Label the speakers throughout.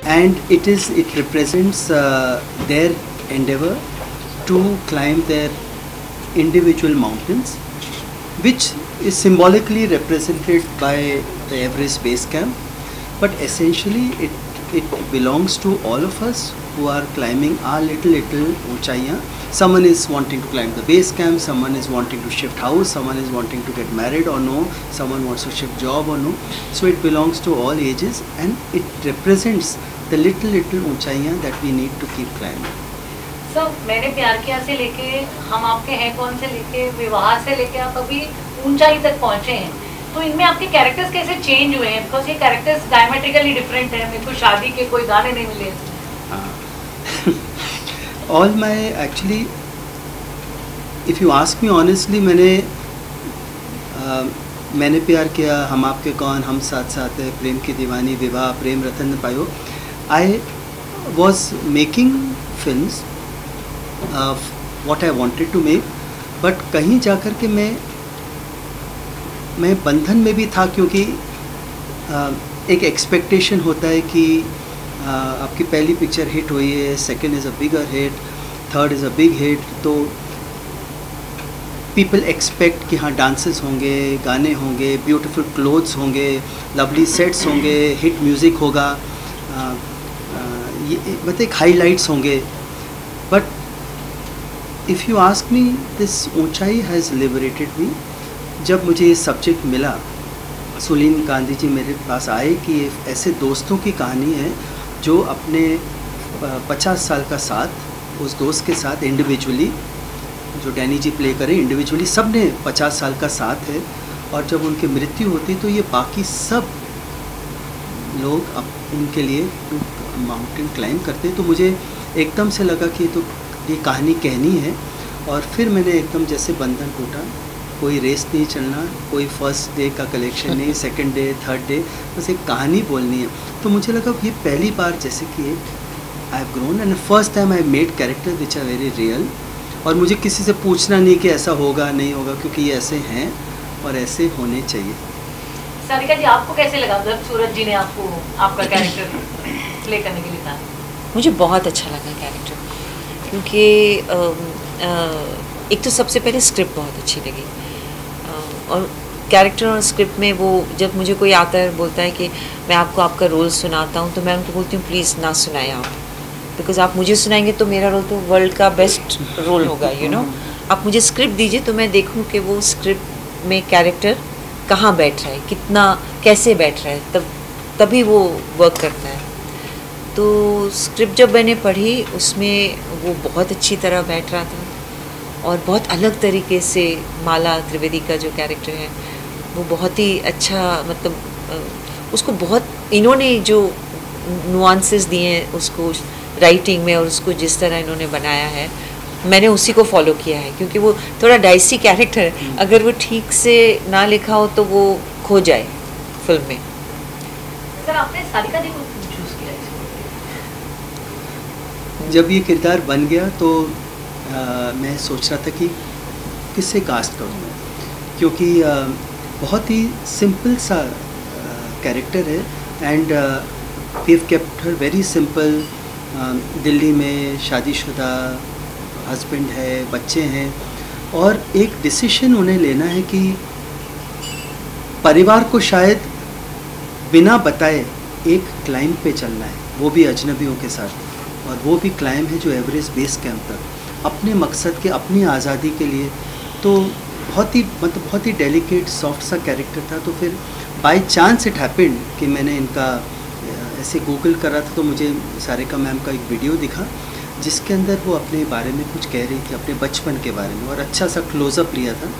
Speaker 1: and it represents their endeavor to climb their individual mountains, which is symbolically represented by the Everest Base Camp, but essentially it belongs to all of us who are climbing our little ऊंचाइयाँ. Someone is wanting to climb the base camp, someone is wanting to shift house, someone is wanting to get married or no, someone wants to shift job or no. So it belongs to all ages and it represents the little ऊंचाइयाँ that we need to keep climbing.
Speaker 2: So मैंने प्यार किया से लेके हम आपके हैं कौन से लेके विवाह से लेके आप अभी ऊंचाई तक पहुँचे हैं, तो इनमें आपके कैरेक्टर्स कैसे चेंज हुए हैं? बिकॉज ये कैरेक्टर्स डायमेट्रिकली डिफरेंट हैं. मेरे को शादी के कोई गाने नहीं मिले.
Speaker 1: All my actually, if you ask me honestly, मैंने प्यार किया, हम आपके कौन, हम साथ साथ है, प्रेम की दीवानी, विवाह, प्रेम रतन पायो. I was making films of what I wanted to make, but कहीं जाकर के मैं बंधन में भी था, क्योंकि एक एक्सपेक्टेशन होता है कि आपकी पहली पिक्चर हिट हुई है, second is a bigger hit, third is a big hit, तो पीपल एक्सपेक्ट कि हाँ डांसेस होंगे, गाने होंगे, ब्यूटीफुल क्लोथ्स होंगे, लवली सेट्स होंगे, हिट म्यूज़िक होगा, ये मतलब एक हाईलाइट्स होंगे. But if you ask me, this ऊंचाई हैज़ लिबरेटेड मी. जब मुझे ये सब्जेक्ट मिला, सुलीन गांधी जी मेरे पास आए कि ऐसे दोस्तों की कहानी है जो अपने 50 साल का साथ उस दोस्त के साथ इंडिविजुअली, जो डैनी जी प्ले करें, इंडिविजुअली सब ने 50 साल का साथ है, और जब उनकी मृत्यु होती तो ये बाकी सब लोग अब उनके लिए माउंटेन क्लाइंब करते. तो मुझे एकदम से लगा कि तो ये कहानी कहनी है, और फिर मैंने एकदम जैसे बंधन टूटा. कोई रेस नहीं चलना, कोई फर्स्ट डे का कलेक्शन नहीं, सेकंड डे, थर्ड डे, बस एक कहानी बोलनी है. तो मुझे लगा ये पहली बार जैसे कि I have grown and first time I made character which are very real, और मुझे किसी से पूछना नहीं कि ऐसा होगा नहीं होगा, क्योंकि ये ऐसे हैं और ऐसे होने चाहिए.
Speaker 2: सारिका जी, आपको कैसे लगा जब सूरज जी ने आपको आपका कैरेक्टर प्ले करने के लिए कहा?
Speaker 3: मुझे बहुत अच्छा लगा कैरेक्टर, क्योंकि एक तो सबसे पहले स्क्रिप्ट बहुत अच्छी लगी, और कैरेक्टर और स्क्रिप्ट में वो जब मुझे कोई आता है बोलता है कि मैं आपको आपका रोल सुनाता हूँ, तो मैं उनको बोलती हूँ प्लीज़ ना सुनाएं आप, बिकॉज आप मुझे सुनाएंगे तो मेरा रोल तो वर्ल्ड का बेस्ट रोल होगा, यू नो. आप मुझे स्क्रिप्ट दीजिए तो मैं देखूँ कि वो स्क्रिप्ट में कैरेक्टर कहाँ बैठ रहा है, कितना कैसे बैठ रहा है, तभी वो वर्क करता है. तो स्क्रिप्ट जब मैंने पढ़ी उसमें वो बहुत अच्छी तरह बैठ रहा था, और बहुत अलग तरीके से माला त्रिवेदी का जो कैरेक्टर है वो बहुत ही अच्छा, मतलब उसको बहुत इन्होंने जो नुआंसेस दिए हैं उसको राइटिंग में, और उसको जिस तरह इन्होंने बनाया है मैंने उसी को फॉलो किया है, क्योंकि वो थोड़ा डाइसी कैरेक्टर है, अगर वो ठीक से ना लिखा हो तो वो खो जाए फिल्म में.
Speaker 2: सर, आपने सारिका जी को चूज किया इसको?
Speaker 1: जब ये किरदार बन गया तो मैं सोच रहा था कि किससे कास्ट करूँ मैं, क्योंकि बहुत ही सिंपल सा कैरेक्टर है, and we have kept her very simple. Delhi में शादीशुदा हस्बैंड है, बच्चे हैं, और एक डिसीजन उन्हें लेना है कि परिवार को शायद बिना बताए एक क्लाइंब पे चलना है, वो भी अजनबियों के साथ, और वो भी क्लाइंब है जो एवरेस्ट बेस कैंप तक, अपने मकसद के, अपनी आज़ादी के लिए. तो बहुत ही डेलिकेट सॉफ्ट सा कैरेक्टर था. तो फिर बाय चांस इट हैपेंड कि मैंने इनका ऐसे गूगल करा था, तो मुझे सारिका मैम का एक वीडियो दिखा जिसके अंदर वो अपने बारे में कुछ कह रही थी, अपने बचपन के बारे में, और अच्छा सा क्लोज़अप लिया था.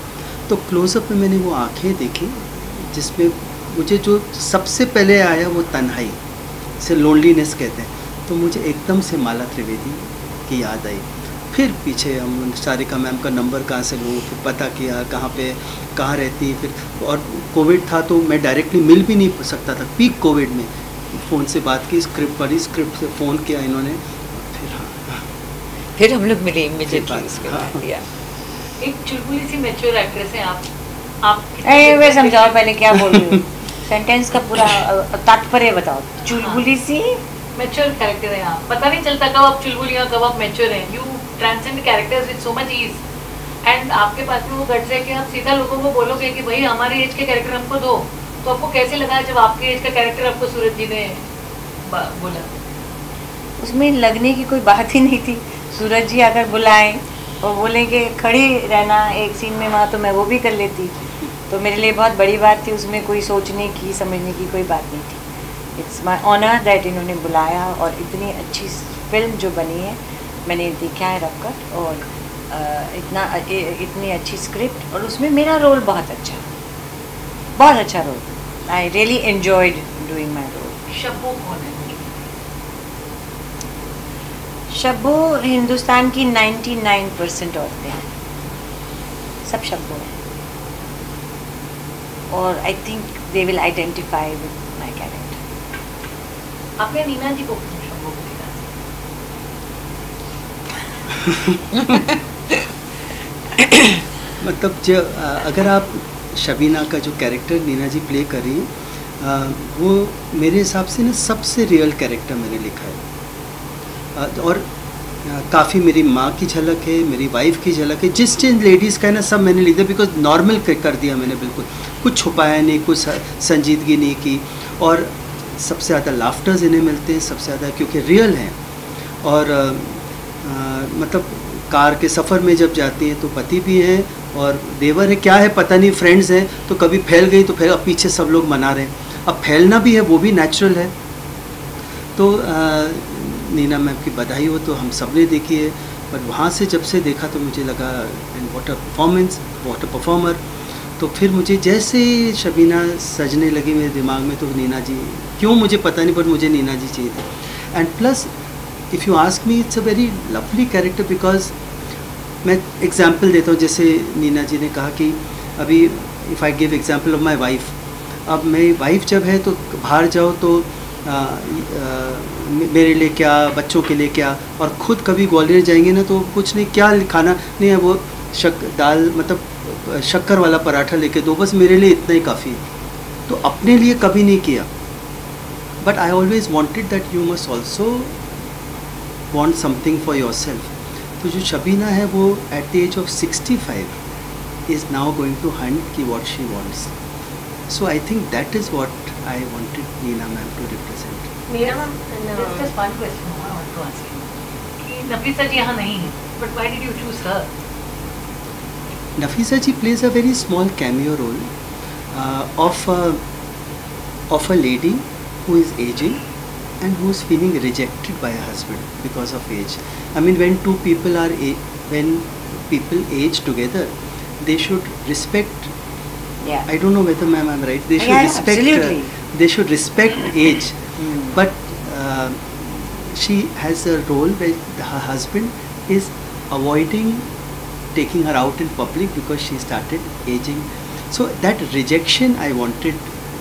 Speaker 1: तो क्लोज़अप में मैंने वो आँखें देखी जिसमें मुझे जो सबसे पहले आया वो तन्हाई से, लोनलीनेस कहते हैं. तो मुझे एकदम से माला त्रिवेदी की याद आई. फिर पीछे हम सारिका मैम का नंबर कहाँ से लूँ, फिर पता किया कहाँ रहती. फिर और कोविड था तो मैं डायरेक्टली मिल भी नहीं सकता था, पीक कोविड में. फ़ोन से बात की, स्क्रिप्ट पढ़ी, स्क्रिप्ट से फ़ोन किया इन्होंने,
Speaker 3: फिर हम लोग मिले इमीडिएटली. हाँ.
Speaker 2: एक चुलबुली सी मैच्योर एक्ट्रेस हैं आप
Speaker 4: वे समझाओ पहले क्या बोल रही हूँ. सेंटेंस का पूरा तात्पर्य बताओ. चुलबुली सी
Speaker 2: मैच्योर कैरेक्टर है आप, पता नहीं चलता कब आप चुलबुलियाँ कब आप मैच्योर हैं, you transcend characters with so much ease. And आपके पास में वो गट्स है कि आप सीधा लोगों को बोलोगे कि भाई हमारे एज के कैरेक्टर हमको दो, तो आपको कैसे लगा जब आपके एज का कैरेक्टर आपको सूरज जी ने बोला?
Speaker 4: उसमें लगने की कोई बात ही नहीं थी। सूरज जी अगर बुलाएं और बोले कि खड़ी रहना एक सीन में वहाँ, तो मैं वो भी कर लेती। तो मेरे लिए बहुत बड़ी बात थी, उसमें कोई सोचने की समझने की कोई बात नहीं थी। इट्स माई ऑनर दैट इन्होंने बुलाया और इतनी अच्छी फिल्म जो बनी है, मैंने देखा है रफ कट, और इतनी अच्छी स्क्रिप्ट, और उसमें मेरा रोल बहुत अच्छा role. I really enjoyed doing my role.
Speaker 2: Shabbo कौन है?
Speaker 4: शब्बो हिंदुस्तान की 99% औरतें हैं, सब शब्बो हैं, और I think they will identify with my character.
Speaker 2: आपने नीना जी को क्यों शब्बो को देखा?
Speaker 1: मतलब अगर आप शबीना का जो कैरेक्टर नीना जी प्ले कर रही हैं, वो मेरे हिसाब से ना सबसे रियल कैरेक्टर मैंने लिखा है। और काफ़ी मेरी माँ की झलक है, मेरी वाइफ की झलक है, जिस लेडीज़ का है ना सब मैंने लिख दिया, बिकॉज नॉर्मल कर दिया मैंने, बिल्कुल कुछ छुपाया नहीं, कुछ संजीदगी नहीं की। और सबसे ज़्यादा लाफ्टर्स इन्हें मिलते हैं, सबसे ज़्यादा, क्योंकि रियल हैं। और मतलब कार के सफ़र में जब जाती हैं तो पति भी हैं और देवर है, क्या है पता नहीं, फ्रेंड्स हैं, तो कभी फैल गई तो फिर अब पीछे सब लोग मना रहे हैं। अब फैलना भी है, वो भी नेचुरल है। तो नीना मैम की बधाई हो, तो हम सब ने देखी है, पर वहाँ से जब से देखा तो मुझे लगा and what a performance, what a performer. तो फिर मुझे जैसे शबीना सजने लगी मेरे दिमाग में, तो नीना जी, क्यों मुझे पता नहीं, पर मुझे नीना जी चाहिए थे। And plus if you ask me, it's a very lovely character, because मैं एग्जाम्पल देता हूँ, जैसे नीना जी ने कहा कि अभी if I give example of my wife, अब मेरी वाइफ जब है तो बाहर जाओ तो मेरे लिए क्या, बच्चों के लिए क्या, और ख़ुद कभी ग्वालियर जाएंगे ना तो कुछ नहीं, क्या खाना नहीं है, वो दाल मतलब शक्कर वाला पराठा लेके दो, बस मेरे लिए इतना ही काफ़ी है। तो अपने लिए कभी नहीं किया, but I always wanted that you must also want something for yourself. तो जो शबीना है वो at the age of 65 is now going to hunt की what she wants. So I think that is what I wanted Neena ma'am to represent.
Speaker 2: Neena ma'am, just one question I want to ask you. कि नफीसा जी यहाँ नहीं है, but why did you choose her?
Speaker 1: Nafisa ji plays a very small cameo role of a lady who is aging and who is feeling rejected by her husband because of age. I mean, when when people age together, they should respect.
Speaker 4: Yeah.
Speaker 1: I don't know whether ma'am I'm right. They should respect.
Speaker 4: Absolutely.
Speaker 1: They should respect age, but she has a role where her husband is avoiding taking her out in public because she started aging. So that rejection I wanted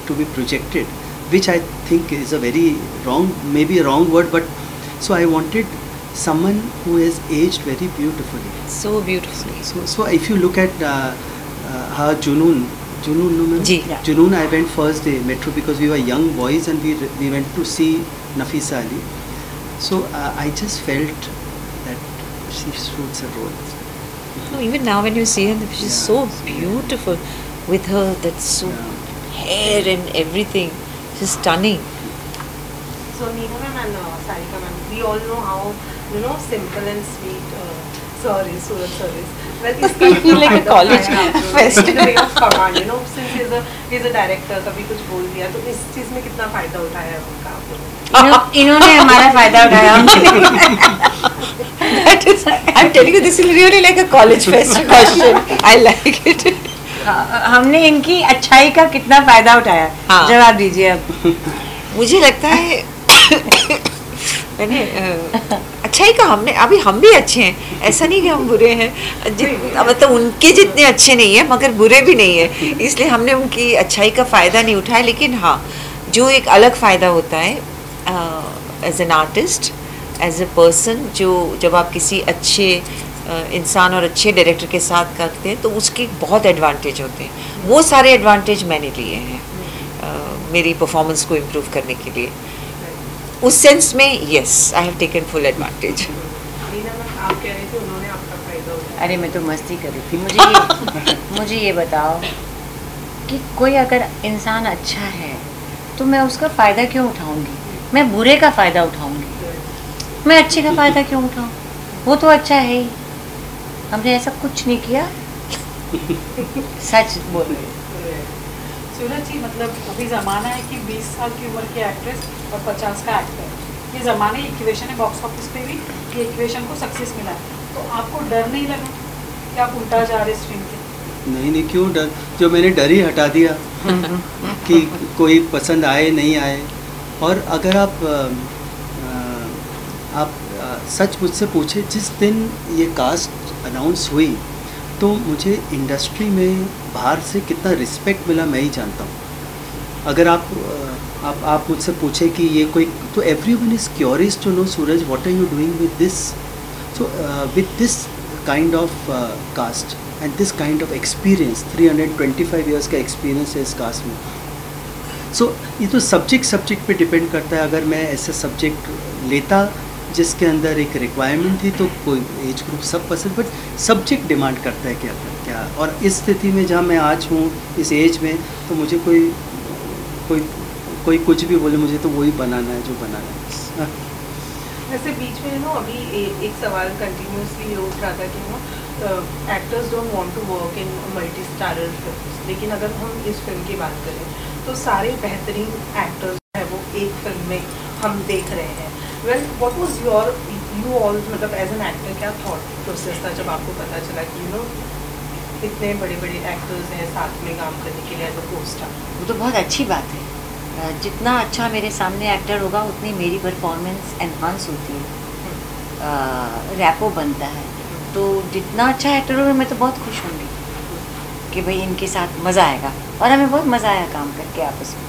Speaker 1: to be projected, which I think is a very wrong, maybe a wrong word, but so I wanted someone who has aged very beautifully.
Speaker 3: So beautifully.
Speaker 1: So if you look at her Junoon, no ma'am?
Speaker 3: Ji.
Speaker 1: Junoon, I went first day metro because we were young boys and we went to see Nafisa Ali. So I just felt that she suits a role.
Speaker 3: No, even now when you see her, she's so beautiful with her that so hair and everything. She's stunning.
Speaker 5: So Neena ma'am and Sarika ma'am, we all know how simple and sweet Surat sir is. Well, it's
Speaker 3: like a college fest.
Speaker 5: way of command, since he's a director, कभी कुछ बोल दिया तो इस चीज में कितना फायदा उठाया है उनका?
Speaker 4: इन्होंने हमारा फायदा उठाया,
Speaker 3: That is, I'm telling you, this is really like a college fest question. I like it.
Speaker 4: हमने इनकी अच्छाई का कितना फायदा उठाया।
Speaker 3: हाँ।
Speaker 4: जवाब दीजिए अब।
Speaker 3: मुझे लगता है मैंने अच्छाई का हमने अभी हम भी अच्छे हैं, ऐसा नहीं कि हम बुरे हैं, मतलब उनके जितने अच्छे नहीं है मगर बुरे भी नहीं है, इसलिए हमने उनकी अच्छाई का फ़ायदा नहीं उठाया। लेकिन हाँ, जो एक अलग फ़ायदा होता है as an artist, as a person, जो जब आप किसी अच्छे इंसान और अच्छे डायरेक्टर के साथ करते हैं तो उसके बहुत एडवांटेज होते हैं। वो सारे एडवांटेज मैंने लिए हैं मेरी परफॉर्मेंस को इम्प्रूव करने के लिए। उस सेंस में yes, I have taken full advantage.
Speaker 5: Reena ma'am, आप कह रहे थे उन्होंने आपका फायदा उठाया।
Speaker 4: अरे मैं तो मस्ती कर रही थी। मुझे ये बताओ कि कोई अगर इंसान अच्छा है तो मैं उसका फ़ायदा क्यों उठाऊंगी? मैं बुरे का फ़ायदा उठाऊंगी, मैं अच्छे का फ़ायदा क्यों उठाऊं? वो तो अच्छा है ही, हमने ऐसा कुछ नहीं किया। सच बोल रही हूं।
Speaker 6: सूरज जी, मतलब अभी ज़माना है कि 20 साल की उम्र के एक्ट्रेस और 50 का एक्टर, ये ज़माने इक्वेशन है बॉक्स ऑफिस पे भी कि इक्वेशन को सक्सेस मिला है, तो आपको डर नहीं लगा कि आप उल्टा जा रहे स्ट्रीम पे?
Speaker 1: नहीं, क्यों डर, जो मैंने डर ही हटा दिया कि कोई पसंद आए नहीं आए। और अगर आप सच मुझसे पूछे, जिस दिन ये कास्ट अनाउंस हुई तो मुझे इंडस्ट्री में बाहर से कितना रिस्पेक्ट मिला मैं ही जानता हूँ। अगर आप मुझसे पूछे कि ये कोई, तो everyone is curious to know Suraj what are you doing with this, so with this kind of cast and this kind of experience, 325 years का एक्सपीरियंस है इस कास्ट में। सो ये तो सब्जेक्ट पे डिपेंड करता है। अगर मैं ऐसे सब्जेक्ट लेता जिसके अंदर एक रिक्वायरमेंट थी तो कोई एज ग्रुप सब पसंद, बट सब्जेक्ट डिमांड करता है क्या। और इस स्थिति में जहाँ मैं आज हूँ इस एज में, तो मुझे कोई कुछ भी बोले, मुझे तो वही बनाना है जो बनाना है।
Speaker 5: वैसे बीच में अभी एक सवाल कंटिन्यूसली ये उठ रहा था कि actors don't want to work in multi starrer films, लेकिन अगर हम इस फिल्म की बात करें तो सारे बेहतरीन एक्टर्स है वो एक फिल्म में हम देख रहे हैं। Well, what was you all, मतलब एज एन एक्टर क्या थॉट प्रोसेस था जब आपको पता चला कि इतने बड़े बड़े एक्टर्स हैं साथ में काम करने के लिए एज अ को-स्टार?
Speaker 4: वो तो बहुत अच्छी बात है। जितना अच्छा मेरे सामने एक्टर होगा उतनी मेरी परफॉर्मेंस एनहांस होती है, रैपो बनता है। तो जितना अच्छा एक्टर होगा मैं तो बहुत खुश होंगी कि भाई इनके साथ मज़ा आएगा, और हमें बहुत मज़ा आया काम करके आपस में।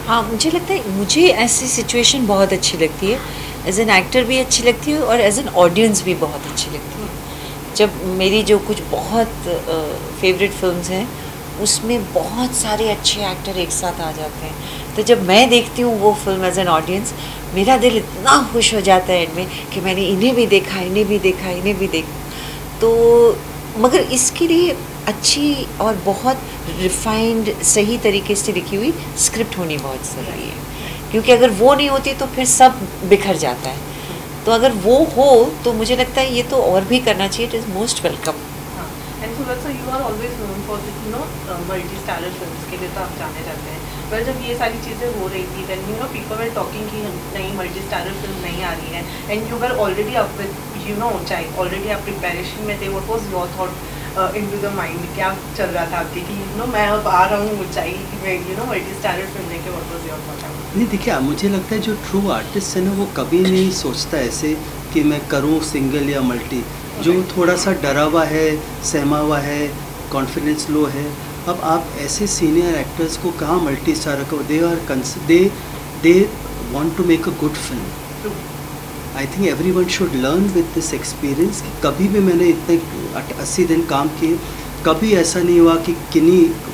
Speaker 3: हाँ, मुझे लगता है, मुझे ऐसी सिचुएशन बहुत अच्छी लगती है, एज एन एक्टर भी अच्छी लगती है और एज एन ऑडियंस भी बहुत अच्छी लगती है। जब मेरी जो कुछ बहुत फेवरेट फिल्म्स हैं उसमें बहुत सारे अच्छे एक्टर एक साथ आ जाते हैं, तो जब मैं देखती हूँ वो फिल्म एज एन ऑडियंस, मेरा दिल इतना खुश हो जाता है इनमें कि मैंने इन्हें भी देखा, इन्हें भी देखा, इन्हें भी देखा। तो मगर इसके लिए अच्छी और बहुत रिफाइंड सही तरीके से लिखी हुई स्क्रिप्ट होनी बहुत ज़रूरी है, क्योंकि अगर वो नहीं होती तो फिर सब बिखर जाता है। तो अगर वो हो तो मुझे लगता है ये तो और भी करना चाहिए, it is most welcome.
Speaker 5: And Suraj sir, you are always known for multi starrer films के लिए तो आप जाने जाते हैं। पर जब ये सारी चीज़ें हो रही थी, देन पीपल वर टॉकिंग कि नहीं मल्टी स्टारर फिल्म नहीं आ रही है, and you were already up with ऊंचाई, ऑलरेडी आप प्रिपरेशन में थे। What was your thought into the mind, क्या चल रहा था आपके कि मैं अब आ रहा हूँ ऊंचाई में, मल्टी स्टारर फिल्म लेके? What was your thought?
Speaker 1: नहीं, देखिए, मुझे लगता है जो ट्रू आर्टिस्ट है ना, वो कभी नहीं सोचता ऐसे कि मैं करूँ सिंगल या मल्टी। जो थोड़ा सा डरा हुआ है, सहमा हुआ है, कॉन्फिडेंस लो है, अब आप ऐसे सीनियर एक्टर्स को कहाँ मल्टी स्टार को, they want to make a good film. I think everyone should learn with this experience. कभी भी मैंने इतने 80 दिन काम किए, कभी ऐसा नहीं हुआ कि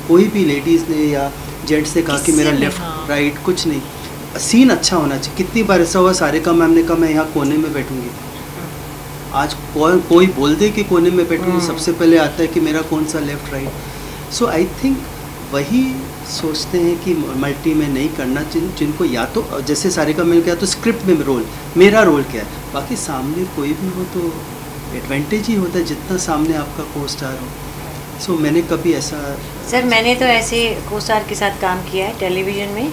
Speaker 1: कोई भी लेडीज़ ने या जेंट्स ने कहा कि मेरा लेफ्ट राइट, कुछ नहीं। सीन अच्छा होना चाहिए। कितनी बार ऐसा हुआ, सारिका मैम ने कहा मैं यहाँ कोने में बैठूंगी, आज कोई बोल दे कि कोने में बैठूंगी, सबसे पहले आता है कि मेरा कौन सा left right. So I think वही सोचते हैं कि मल्टी में नहीं करना, जिनको या तो जैसे सारिका मैम क्या तो स्क्रिप्ट में रोल, मेरा रोल क्या है, बाकी सामने कोई भी हो तो एडवांटेज ही होता है जितना सामने आपका को स्टार हो। सो मैंने कभी ऐसा,
Speaker 4: सर मैंने तो ऐसे को स्टार के साथ काम किया है टेलीविज़न में,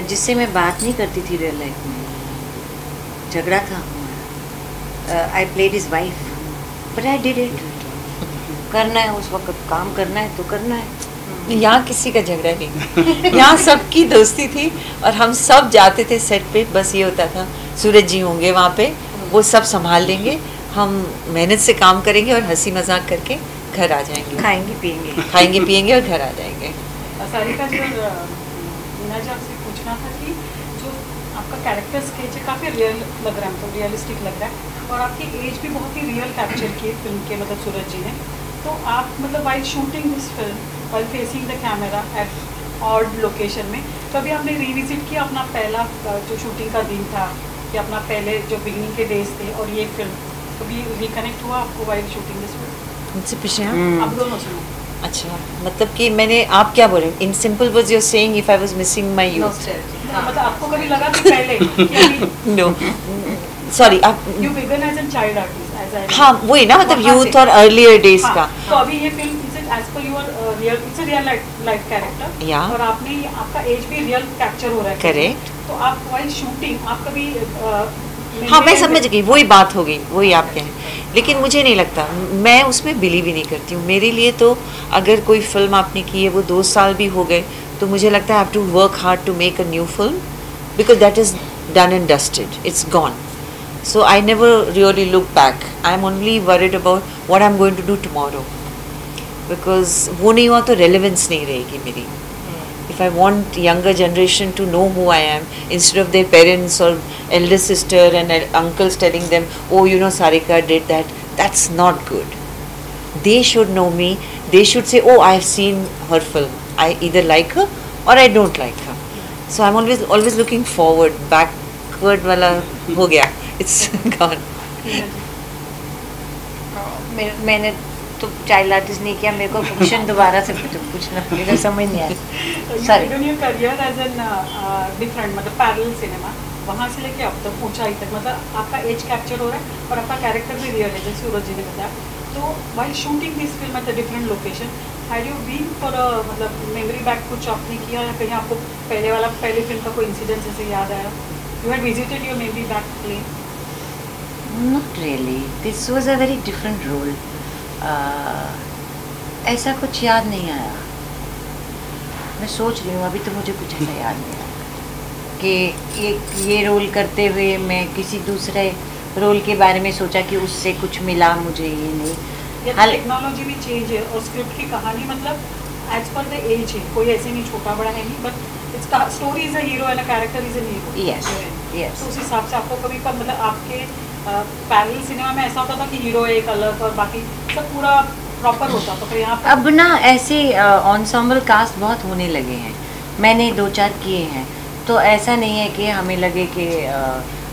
Speaker 4: जिससे मैं बात नहीं करती थी रियल लाइफ में, झगड़ा था हमारा। I played his wife but I did it. करना है उस वक्त, काम करना है तो करना है।
Speaker 3: यहाँ किसी का झगड़ा नहीं, यहाँ सबकी दोस्ती थी और हम सब जाते थे सेट पे। बस ये होता था सूरज जी होंगे वहाँ पे, वो सब संभाल लेंगे, हम मेहनत से काम करेंगे और हंसी मजाक करके घर आ जाएंगे,
Speaker 4: खाएंगे पिएंगे
Speaker 3: खाएंगे पिएंगे और घर आ जाएंगे।
Speaker 6: सारिका जी, मीना जी आपसे पूछना था कि जो आपका कैरेक्टर स्केच है काफ़ी रियल लग रहा है, मतलब रियलिस्टिक लग रहा है, और आपकी एज भी बहुत ही रियल कैप्चर की है फिल्म के, मतलब सूरज जी ने। तो आप मतलब while shooting this film, while facing the camera at odd location में, तो अभी आपने रिविजिट किया अपना पहला जो शूटिंग का दिन था कि अपना पहले जो बिगिनिंग के डेज थे और ये फिल्म, कभी रिकनेक्ट हुआ आपको वाइल शूटिंग दिस फिल्म?
Speaker 3: मुझसे पूछे
Speaker 6: आप दोनों सुनो।
Speaker 3: अच्छा, मतलब कि मैंने, आप क्या बोल रहे हैं? In simple words you are saying if I was missing my youth?
Speaker 6: मतलब आपको कभी लगा कि पहले
Speaker 3: नो, सॉरी, आप
Speaker 6: you began as an child artist as I,
Speaker 3: हाँ वही ना, मतलब
Speaker 6: वहाँ
Speaker 3: यूथ
Speaker 6: से।
Speaker 3: और अर्लियर डेज
Speaker 6: हाँ,
Speaker 3: का।
Speaker 6: तो अभी ये film is it as per your real, it's a real life character,
Speaker 3: Yeah.
Speaker 6: और आपने आपका एज भी रियल कैप्चर हो रहा है।
Speaker 3: Correct.
Speaker 6: तो आप वाइल शूटिंग आप कभी
Speaker 3: हाँ मैं समझ गई, वही बात हो गई, वही आप कह रहे हैं। लेकिन मुझे नहीं लगता, मैं उसमें बिलीव ही नहीं करती हूँ। मेरे लिए तो अगर कोई फिल्म आपने की है, वो 2 साल भी हो गए, तो मुझे लगता है I have to work hard to make a new film, because that is done and dusted, it's gone. So I never really look back. I'm only worried about what I'm going to do tomorrow. Because वो नहीं हुआ तो relevance नहीं रहेगी मेरी. If I want younger generation to know who I am, instead of their parents or elder sister and uncles telling them, oh you know Sarika did that, that's not good. They should know me. They should say, oh I've seen her film. I either like her or I don't like her. So I'm always looking forward. Backward वाला हो गया. It's gone.
Speaker 4: मैंने तो child artist नहीं किया, मेरे को question दोबारा से पूछना पड़ेगा, समझ नहीं आया. Sorry.
Speaker 6: Your career as an different, मतलब पैरेलल सिनेमा, वहाँ से लेके अब तक ऊंचाई तक, मतलब आपका एज कैप्चर हो रहा है और आपका कैरेक्टर भी रियल है, जैसे सूरज जी ने बताया. तो while shooting this film at the different location, had you been for मतलब मेमोरी बैक कुछ आपने किया, या कहीं आपको पहले फिल्म का कोई इंसिडेंट ऐसे याद आया? You had visited your memory back plane?
Speaker 4: Not really. This was a very different role. ऐसा कुछ याद नहीं आया. मैं सोच रही हूँ, अभी तो मुझे कुछ ऐसा याद नहीं आया कि ये रोल करते हुए मैं किसी दूसरे रोल के बारे में सोचा कि उससे कुछ मिला मुझे, ये नहीं.
Speaker 6: टेक्नोलॉजी भी चेंज है और स्क्रिप्ट की कहानी मतलब एज पर द एज है, कोई ऐसे नहीं छोटा बड़ा है नहीं, but it's story is a hero and a character is an hero.
Speaker 4: Yes, yes.
Speaker 6: तो उस हिसाब से आपको कभी कब मतलब आपके पैरेलल सिनेमा में ऐसा होता था कि हीरो एक अलग और बाकी सब पूरा प्रॉपर होता, तो फिर यहाँ पर
Speaker 4: अब ना ऐसे ensemble कास्ट बहुत होने लगे हैं. मैंने 2-4 किए हैं, तो ऐसा नहीं है कि हमें लगे कि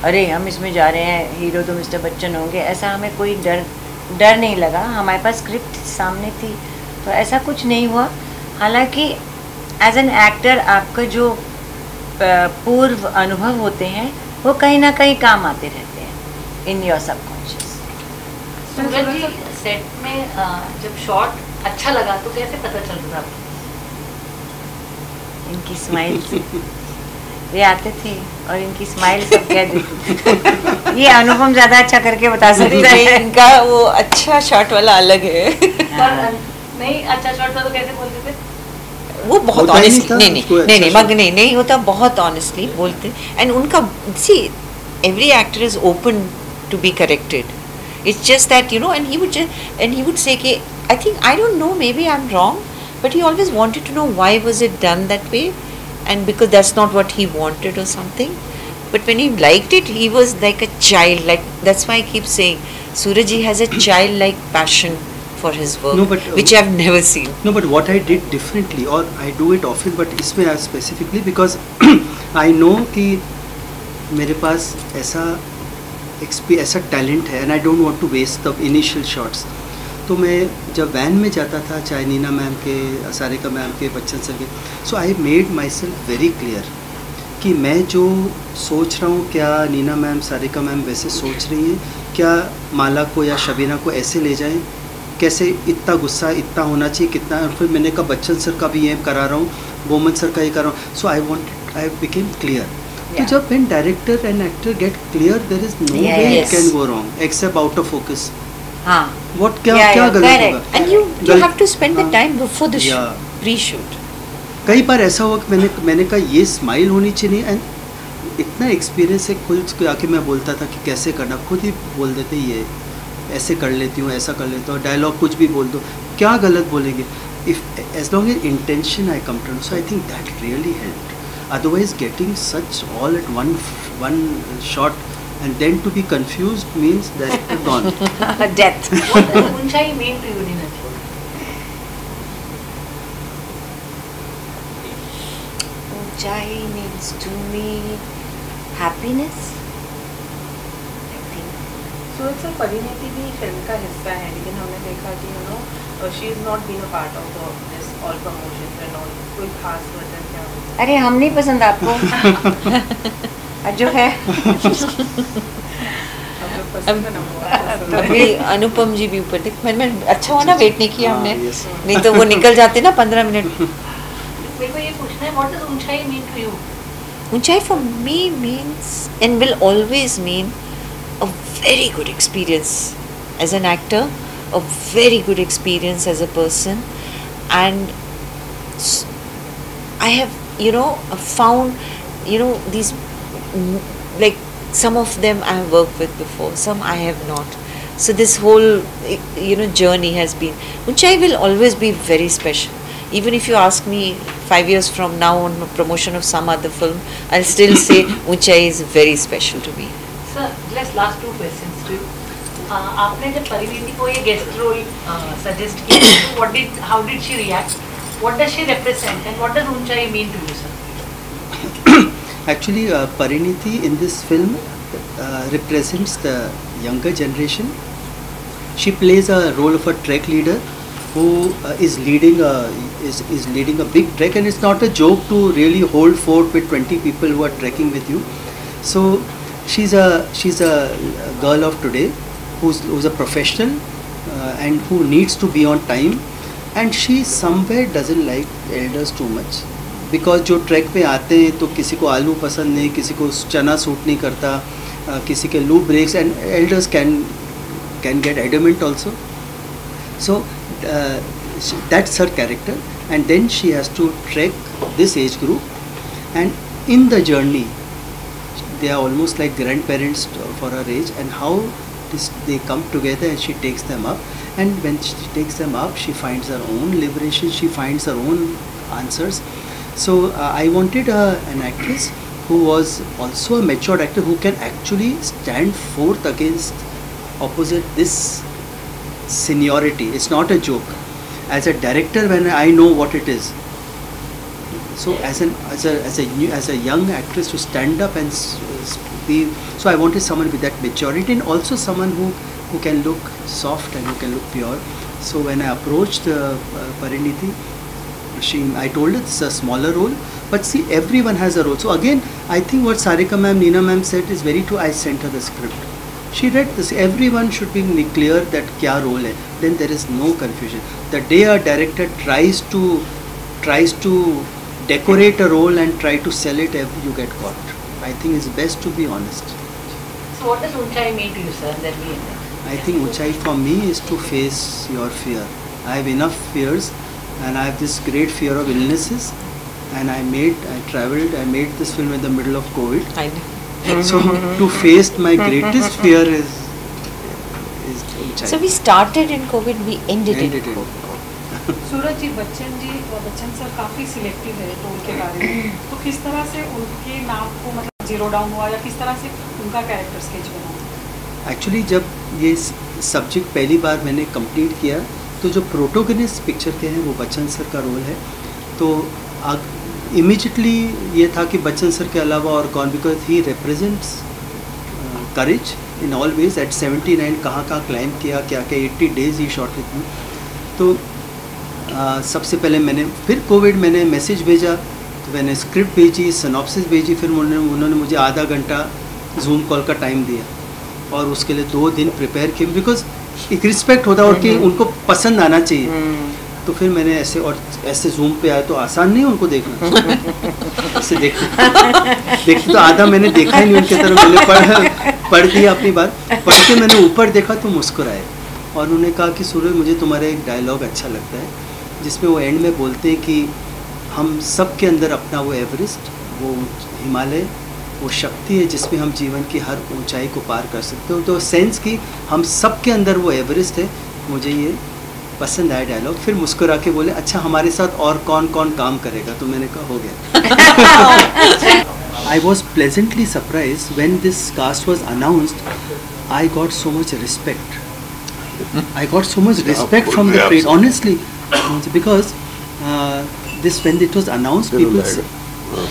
Speaker 4: अरे हम इसमें जा रहे हैं, हीरो तो मिस्टर बच्चन होंगे. ऐसा हमें कोई डर नहीं लगा. हमारे पास स्क्रिप्ट सामने थी, तो ऐसा कुछ नहीं हुआ. हालांकि एज एन एक्टर आपका जो पूर्व अनुभव होते हैं वो कहीं ना कहीं काम आते रहते हैं in your subconscious.
Speaker 2: Suraj ji set में जब शॉट अच्छा लगा तो कैसे पता चल रहा था?
Speaker 4: इनकी स्माइल से वे आते थे और इनकी स्माइल सब कह देती. ये अनुपम ज़्यादा अच्छा करके बता सकता है.
Speaker 3: इनका वो अच्छा शॉट वाला अलग है.
Speaker 2: पर नहीं अच्छा शॉट था तो कैसे बोलते थे?
Speaker 3: वो बहुत
Speaker 1: होता ही नहीं
Speaker 3: ऑनेस्टली
Speaker 1: था,
Speaker 3: नहीं
Speaker 1: उसको अच्छा
Speaker 3: नहीं
Speaker 1: शॉट।
Speaker 3: नहीं होता, बहुत ऑनेस्टली बोलते. एंड उनका see every actor is open to be corrected. It's just that you know, and he would say कि I think, I don't know, maybe I am wrong, but he always wanted to know why was it done that way, and because that's not what he wanted or something. But when he liked it, he was like a child. Like that's why I keep saying Suraj ji has a childlike passion for his work,
Speaker 1: No, but,
Speaker 3: which I've never seen.
Speaker 1: No, but what I did differently, or I do it often, but इसमें specifically because I know कि मेरे पास ऐसा talent है, and I don't want to waste the initial shots. तो मैं जब van में जाता था, चाहे नीना मैम के, सारिका मैम के, बच्चन सर के, so I made myself very clear कि मैं जो सोच रहा हूँ, क्या नीना मैम, सारिका मैम वैसे सोच रही हैं, क्या माला को या शबीना को ऐसे ले जाएं, कैसे इतना गुस्सा इतना होना चाहिए, कितना. और फिर मैंने कहा बच्चन सर का भी ये करा रहा हूँ, बोमन सर का ये कर रहा हूँ. सो आई बिकेम क्लियर. तो जब when director and actor get clear, there is no way it
Speaker 3: Yes.
Speaker 1: can go wrong except out of focus.
Speaker 4: हाँ.
Speaker 1: What क्या
Speaker 4: Yeah,
Speaker 1: क्या
Speaker 4: yeah,
Speaker 1: गलत
Speaker 4: correct.
Speaker 1: होगा?
Speaker 3: And you
Speaker 1: गलत-
Speaker 3: have to spend the
Speaker 1: हाँ.
Speaker 3: time before the
Speaker 1: Yeah.
Speaker 3: pre-shoot.
Speaker 1: कई बार ऐसा हुआ कि मैंने कहा ये स्माइल होनी चाहिए. एंड इतना एक्सपीरियंस है, खुद के आके मैं बोलता था कि कैसे करना, खुद ही बोल देते ये ऐसे कर लेती हूँ, ऐसा कर लेता हूँ, डायलॉग कुछ भी बोल दो, क्या गलत बोलेंगे. If as long as intention I come to know, so I think that really helped. Otherwise, getting such all at one shot and then to be confused means that gone.
Speaker 4: Death.
Speaker 2: What does ऊंचाई mean to you, Nina?
Speaker 4: ऊंचाई means to me happiness, I think.
Speaker 5: Suraj sir, Parineeti भी film का हिस्सा है, लेकिन हमने देखा कि she is not been a part of this all promotion and all. कोई खास वजह क्या हो?
Speaker 4: अरे हम नहीं पसंद आपको. जो है
Speaker 3: अभी अनुपम जी भी ऊपर देख, मैंने अच्छा हुआ ना वेट नहीं किया हमने,
Speaker 1: yes.
Speaker 3: नहीं तो वो निकल जाते ना 15 मिनट.
Speaker 2: मेरे को ये पूछना है, what does Uunchai mean to you?
Speaker 3: Unchai for me means and will always mean a very good experience as an actor, a very good experience as a person, and I have found these like some of them I have worked with before, some I have not. So this whole journey has been, Unchai will always be very special. Even if you ask me 5 years from now on promotion of some other film, I'll still say Unchai is very special to me.
Speaker 2: Sir, let's last 2 questions to you. आपने जब परिणीति को ये guest role suggest किया, how did she react? What does she represent and what does Unchai mean to you, sir?
Speaker 1: Actually, Pariniti in this film represents the younger generation. She plays a role of a trek leader who is leading a big trek, and it's not a joke to really hold fort with 20 people who are trekking with you. So she's a girl of today who's a professional and who needs to be on time, and she somewhere doesn't like elders too much. Because जो track पे आते हैं तो किसी को आलू पसंद नहीं, किसी को चना सूट नहीं करता, किसी के loop breaks, and elders can get adamant also. So that's her character, and then she has to track this age group, and in the journey they are almost like grandparents for her age, and how they come together and she takes them up, and when she takes them up she finds her own liberation, she finds her own answers. So I wanted an actress who was also a matured actor who can actually stand forth against opposite this seniority. It's not a joke. As a director, when I know what it is, so as a young actress to stand up and be, so I wanted someone with that maturity, and also someone who can look soft and who can look pure. So when I approached Pariniti, I told her it's a smaller role, but see, everyone has a role. So again, I think what Sarika ma'am, Neena ma'am said is very true. I sent her the script. She read this. Everyone should be clear that kya role hai. Then there is no confusion. The day a director tries to decorate a role and try to sell it, you get caught. I think it's best to be honest.
Speaker 2: So what does Unchai mean to you, sir? Then we end.
Speaker 1: I think Unchai for me is to face your fear. I have enough fears, and I have this great fear of illnesses, and I made this film in the middle of COVID.
Speaker 3: I know.
Speaker 1: So to face my greatest fear is Unchai.
Speaker 3: So we started in COVID, we ended in COVID.
Speaker 6: Suraj ji, Bachchan sir काफ़ी selective है role के बारे में, तो किस तरह से उनके नाम को मतलब जीरो डाउन हुआ, या किस तरह से उनका कैरेक्टर स्केच बना?
Speaker 1: एक्चुअली जब ये सब्जेक्ट पहली बार मैंने कंप्लीट किया, तो जो प्रोटोगनिस्ट पिक्चर के हैं वो बच्चन सर का रोल है, तो इमीडिएटली ये था कि बच्चन सर के अलावा और कौन, because he represents courage in all ways. At 79 कहाँ क्लाइम किया, क्या 80 days he shot with me. तो सबसे पहले फिर कोविड मैंने मैसेज भेजा, तो मैंने स्क्रिप्ट भेजी, सिनॉप्सिस भेजी, फिर उन्होंने मुझे आधा घंटा जूम कॉल का टाइम दिया, और उसके लिए 2 दिन प्रिपेयर किए, बिकॉज एक रिस्पेक्ट होता है और कि उनको पसंद आना चाहिए. तो फिर मैंने ऐसे जूम पे आया, तो आसान नहीं उनको देखना. ऐसे देखते तो आधा मैंने देखा ही नहीं उनके तरफ. मैंने पढ़ दिया अपनी बात, पढ़ के मैंने ऊपर देखा तो मुस्कुराए, और उन्होंने कहा कि सूरज, मुझे तुम्हारा एक डायलॉग अच्छा लगता है, जिसमें वो एंड में बोलते हैं कि हम सब के अंदर अपना वो एवरेस्ट, वो हिमालय, वो शक्ति है जिसमें हम जीवन की हर ऊंचाई को पार कर सकते हो. तो सेंस कि हम सब के अंदर वो एवरेस्ट है. मुझे ये पसंद आया डायलॉग. फिर मुस्कुरा के बोले, अच्छा हमारे साथ और कौन कौन काम करेगा? तो मैंने कहा हो गया. I was pleasantly surprised when this cast was announced. I got so much respect. From the trade, honestly, because this when it was announced, people said,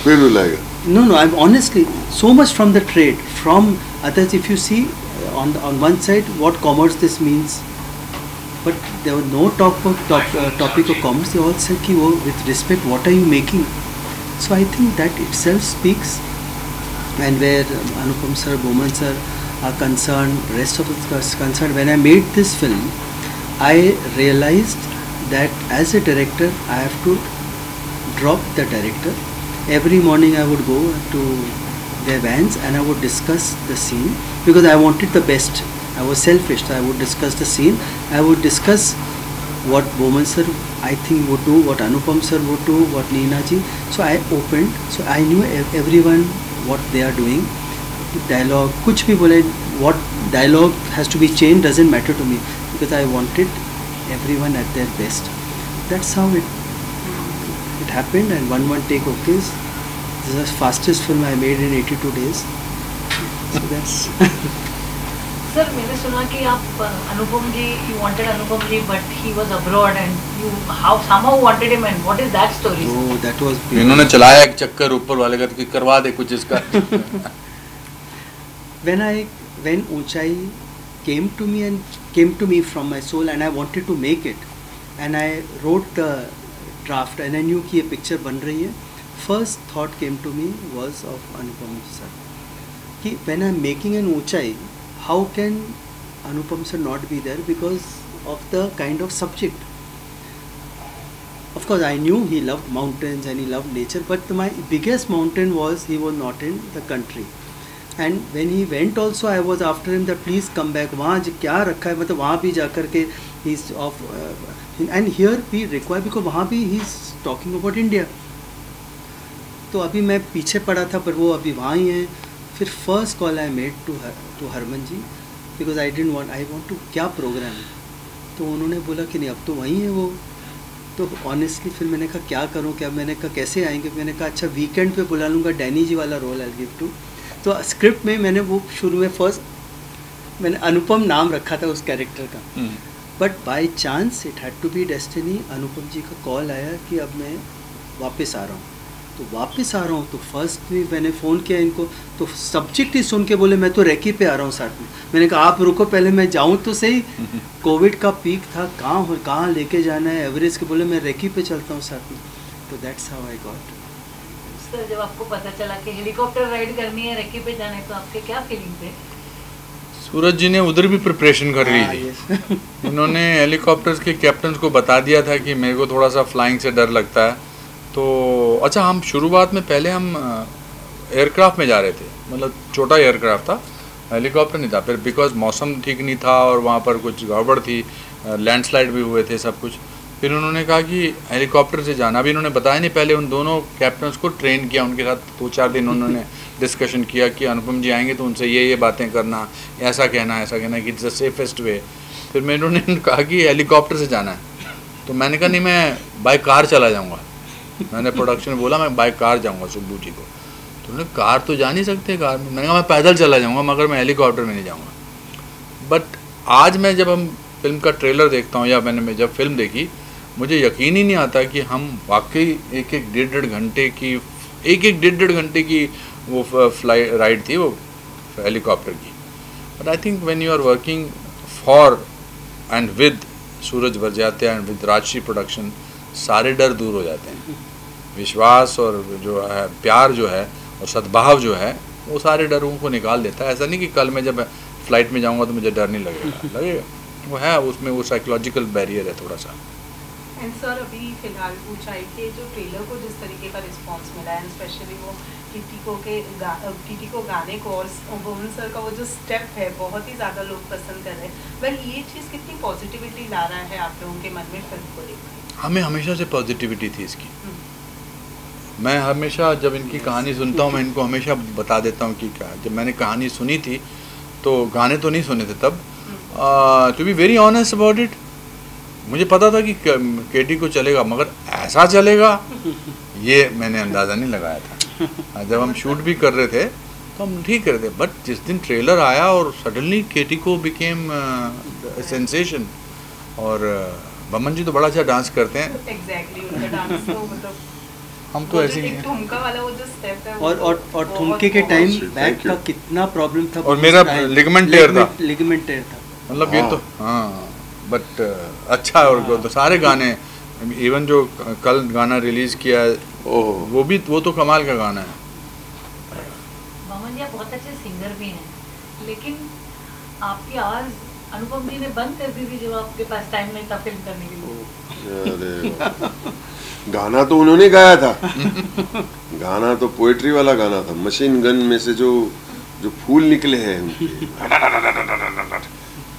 Speaker 7: फिर रुलाएगा.
Speaker 1: No, no, I'm honestly so much from the trade, from others. If you see on one side what commerce this means, but there was no topic of commerce. They all said ki wo, with respect, what are you making? So I think that itself speaks. And where Anupam sir, Boman sir are concerned, rest of us concerned, when I made this film, I realized that as a director I have to drop the director. Every morning I would go to their vans and I would discuss the scene, because I wanted the best. I was selfish, so I would discuss the scene. I would discuss what Boman sir I think would do, what Anupam sir would do, what Neena ji. So I opened, so I knew everyone what they are doing. Dialogue, कुछ भी बोले, what dialogue has to be changed doesn't matter to me, because I wanted everyone at their best. That's how it happened, and one take okay. This is the fastest film I made in 82 days. So that's.
Speaker 2: Sir मैंने सुना कि आप अनुपम जी, you wanted Anupam ji but he was abroad and you somehow wanted him, and what is that story?
Speaker 1: Oh, that was.
Speaker 8: इन्होंने चलाया एक चक्कर ऊपर वाले का कि करवा दे कुछ इसका.
Speaker 1: When Unchai came to me from my soul, and I wanted to make it, and I wrote the draft, and I knew कि ये picture बन रही है. First thought came to me was of Anupam sir. कि when I'm making an Unchai, how can Anupam sir not be there, because of the kind of subject. Of course, I knew he loved mountains and he loved nature, but my biggest mountain was he was not in the country. And when he went also, I was after him that please come back. वहाँ क्या रखा है, मतलब वहाँ भी जाकर के he's of and here we require, because वहाँ भी he's talking about India. तो अभी मैं पीछे पड़ा था, पर वो अभी वहाँ ही है. फिर first call I made to Harman ji, because I want to क्या प्रोग्राम है, तो उन्होंने बोला कि नहीं अब तो वहीं है वो. तो ऑनेस्टली फिर मैंने कहा क्या करूँ, क्या, मैंने कहा कैसे आएंगे, मैंने कहा अच्छा वीकेंड पे बुला लूँगा, डैनी जी वाला रोल आई गिव टू. तो स्क्रिप्ट में मैंने वो शुरू में फर्स्ट मैंने अनुपम नाम रखा था उस कैरेक्टर का, but by chance it had to be destiny. Anupam ji का कॉल आया कि अब मैं वापस आ रहा हूँ, तो वापस आ रहा हूँ. तो फर्स्ट भी मैंने फ़ोन किया इनको, तो सब्जेक्ट ही सुन के बोले मैं तो रेकी पे आ रहा हूँ साथ में. मैंने कहा आप रुको पहले मैं जाऊँ तो सही. कोविड का पीक था, कहाँ लेके जाना है एवरेज के, बोले मैं रेकी पे चलता हूँ साथ में. तो that's how I got.
Speaker 2: Sir जब आपको पता चला कि हेलीकॉप्टर राइड करनी है, रेकी पे जाना है, तो आपके क्या फीलिंग थे?
Speaker 8: सूरज जी ने उधर भी प्रिपरेशन कर ली थी. उन्होंने हेलीकॉप्टर्स के कैप्टन को बता दिया था कि मेरे को थोड़ा सा फ्लाइंग से डर लगता है. तो अच्छा, हम शुरुआत में पहले हम एयरक्राफ्ट में जा रहे थे, मतलब छोटा एयरक्राफ्ट था, हेलीकॉप्टर नहीं था. फिर बिकॉज मौसम ठीक नहीं था और वहाँ पर कुछ गड़बड़ थी, लैंडस्लाइड भी हुए थे सब कुछ. फिर उन्होंने कहा कि हेलीकॉप्टर से जाना. अभी उन्होंने बताया नहीं, पहले उन दोनों कैप्टन्स को ट्रेन किया, उनके साथ 2-4 दिन उन्होंने डिस्कशन किया कि अनुपम जी आएंगे तो उनसे ये बातें करना, ऐसा कहना कि इट्स द सेफेस्ट वे. फिर मैंने उन्होंने कहा कि हेलीकॉप्टर से जाना है, तो मैंने कहा नहीं मैं बाय कार चला जाऊँगा. मैंने प्रोडक्शन में बोला मैं बाय कार जाऊँगा सुब्बू जी को. तो उन्होंने कार तो जा नहीं सकते कार में. मैंने कहा मैं पैदल चला जाऊँगा, मगर मैं हेलीकॉप्टर में नहीं जाऊँगा. बट आज मैं जब हम फिल्म का ट्रेलर देखता हूँ या मैंने जब फिल्म देखी, मुझे यकीन ही नहीं आता कि हम वाकई एक डेढ़ घंटे की वो फ्लाई राइड थी वो हेलीकॉप्टर की. But I think when you are working for and with Suraj Barjatya and with Rajshri production, सारे डर दूर हो जाते हैं. विश्वास और जो है प्यार जो है और सद्भाव जो है वो सारे डरों को निकाल देता है. ऐसा नहीं कि कल मैं जब फ्लाइट में जाऊँगा तो मुझे डर नहीं लगेगा. वो है उसमें वो साइकोलॉजिकल बैरियर है थोड़ा सा.
Speaker 5: एंड सर अभी फिलहाल ऊंचाई के जो ट्रेलर को जिस तरीके का रिस्पांस मिला है, स्पेशली वो कीटी को गाने को और बोमन सर का वो जो स्टेप है बहुत ही ज़्यादा लोग पसंद कर रहे हैं. वेल ये चीज़ कितनी पॉजिटिविटी ला रहा है आप लोगों के मन में फिल्म को लेकर?
Speaker 8: हमें हमेशा से पॉजिटिविटी थी इसकी. मैं हमेशा जब इनकी कहानी सुनता हूँ मैं इनको हमेशा बता देता हूँ कि क्या. जब मैंने कहानी सुनी थी तो गाने तो नहीं सुने थे तब. To be very honest about it, मुझे पता था कि केटी को चलेगा, मगर ऐसा चलेगा ये मैंने अंदाज़ा नहीं लगाया था. जब हम शूट भी कर रहे थे तो हम ठीक कर रहे थे, बट जिस दिन ट्रेलर आया और सडनली केटी को बिकेम सेंसेशन. और बमन जी तो बड़ा अच्छा डांस करते हैं.
Speaker 5: एग्जैक्टली उनका डांस तो मतलब
Speaker 8: हम तो ऐसे ही
Speaker 5: एक
Speaker 8: हैं।
Speaker 5: ठुमका वाला वो जो स्टेप है
Speaker 1: और ठुमके के टाइम बैक का कितना प्रॉब्लम था,
Speaker 8: और मेरा लिगामेंट टेयर था,
Speaker 1: लिगामेंट टेयर था।
Speaker 8: मतलब ये तो हाँ, बट अच्छा है। और तो सारे गाने, इवन जो कल गाना रिलीज किया है वो तो कमाल का गाना है।
Speaker 2: बमन जी आप बहुत अच्छे सिंगर भी हैं, लेकिन आपकी आवाज अनुपम जी ने बंद कर दी थी जब आपके पास टाइम नहीं था फिल्म करने के लिए।
Speaker 7: अरे गाना तो उन्होंने गाया था, गाना तो पोएट्री वाला गाना था, मशीन गन में से जो फूल निकले हैं उनके।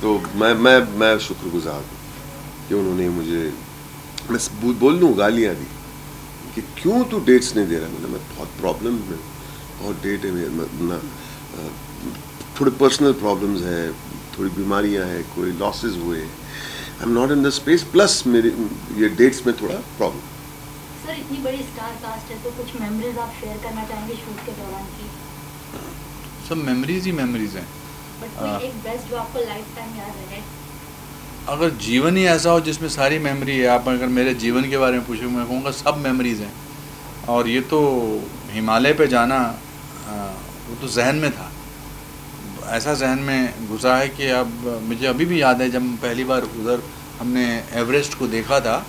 Speaker 7: तो मैं शुक्रगुजार हूँ कि उन्होंने मुझे, मैं बोल लूँ गालियाँ दी कि क्यों तू डेट्स नहीं दे रहा। मैं बहुत प्रॉब्लम है, बहुत डेट है मेरा, थोड़े पर्सनल प्रॉब्लम्स है, थोड़ी बीमारियां हैं, कोई लॉसेस हुए, I am not in the space, plus मेरे ये डेट्स में थोड़ा प्रॉब्लम।
Speaker 9: सर इतनी बड़ी स्टार कास्ट है तो कुछ मेमोरीज आप शेयर करना चाहेंगे शूट के दौरान की?
Speaker 8: सब मेमोरीज ही मेमोरीज हैं,
Speaker 9: बट कोई एक बेस्ट जो आपको लाइफ टाइम याद रहे?
Speaker 8: अगर जीवन ही ऐसा हो जिसमें सारी मेमोरी है, आप अगर मेरे जीवन के बारे में पूछो मैं कहूँगा सब मेमोरीज हैं। और ये तो हिमालय पे जाना वो तो जहन में था, ऐसा जहन में घुसा है कि अब मुझे अभी भी याद है जब पहली बार उधर हमने एवरेस्ट को देखा था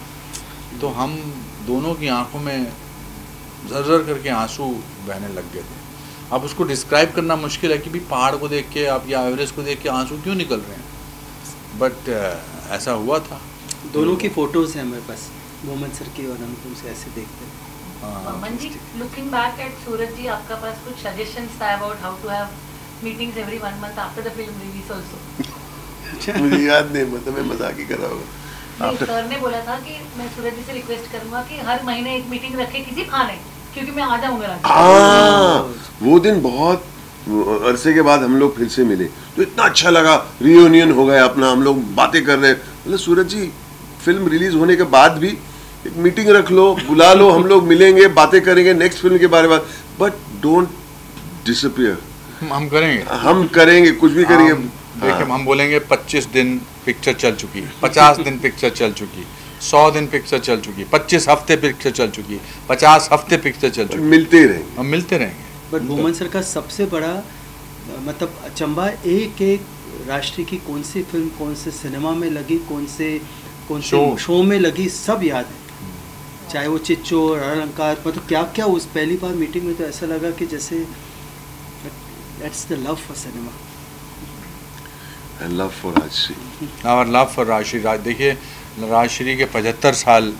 Speaker 8: तो हम दोनों की आंखों में झरझर करके आंसू बहने लग गए थे। अब उसको डिस्क्राइब करना मुश्किल है कि भी पहाड़ को देख के आप या एवरेस्ट को देख के आंसू क्यों निकल रहे हैं, बट ऐसा हुआ था।
Speaker 1: दोनों की फोटोज हैं हमारे पास, मोहम्मद सर की और अनुपम से ऐसे देखते हैं।
Speaker 2: Boman ji looking back at Suraj ji, आपका पास कुछ सजेशंस था about how to have meetings every 1 month after the film release also?
Speaker 7: मुझे याद नहीं, मतलब मैं मजाक ही कर रहा हूँ।
Speaker 2: सर ने बोला था कि मैं सूरज जी से रिक्वेस्ट करूंगा कि हर महीने एक मीटिंग रखे किसी बहाने, क्योंकि मैं आ जाऊंगा।
Speaker 7: हाँ, वो दिन बहुत अरसे के बाद हम लोग फिर से मिले तो इतना अच्छा लगा, रियूनियन हो गया अपना, हम लोग बातें कर रहे। मतलब सूरज जी फिल्म रिलीज होने के बाद भी एक मीटिंग रख लो, बुला लो, हम लोग मिलेंगे, बातें करेंगे नेक्स्ट फिल्म के बारे में, बट डोंट डिसअपियर।
Speaker 8: हम करेंगे,
Speaker 7: हम करेंगे, कुछ भी करेंगे।
Speaker 8: देखिए हम बोलेंगे 25 दिन पिक्चर चल चुकी, 50 दिन पिक्चर चल चुकी, 100 दिन पिक्चर चल चुकी, 25 हफ्ते पिक्चर चल चुकी, 50 हफ्ते पिक्चर चल चुकी,
Speaker 7: मिलते ही रहेंगे,
Speaker 8: हम मिलते रहेंगे।
Speaker 1: बट मोहम्मद सर का सबसे बड़ा मतलब अचंबा एक राष्ट्रीय की कौन सी फिल्म कौन से सिनेमा में लगी, कौन से शो में लगी, सब याद है। चाहे वो चिच्चो और अलंकार, मतलब क्या क्या उस पहली बार मीटिंग में तो ऐसा लगा कि जैसे that's the love for cinema
Speaker 7: and love for Rajshri,
Speaker 8: और लव फॉर राजश्री। देखिए राजश्री के 75 साल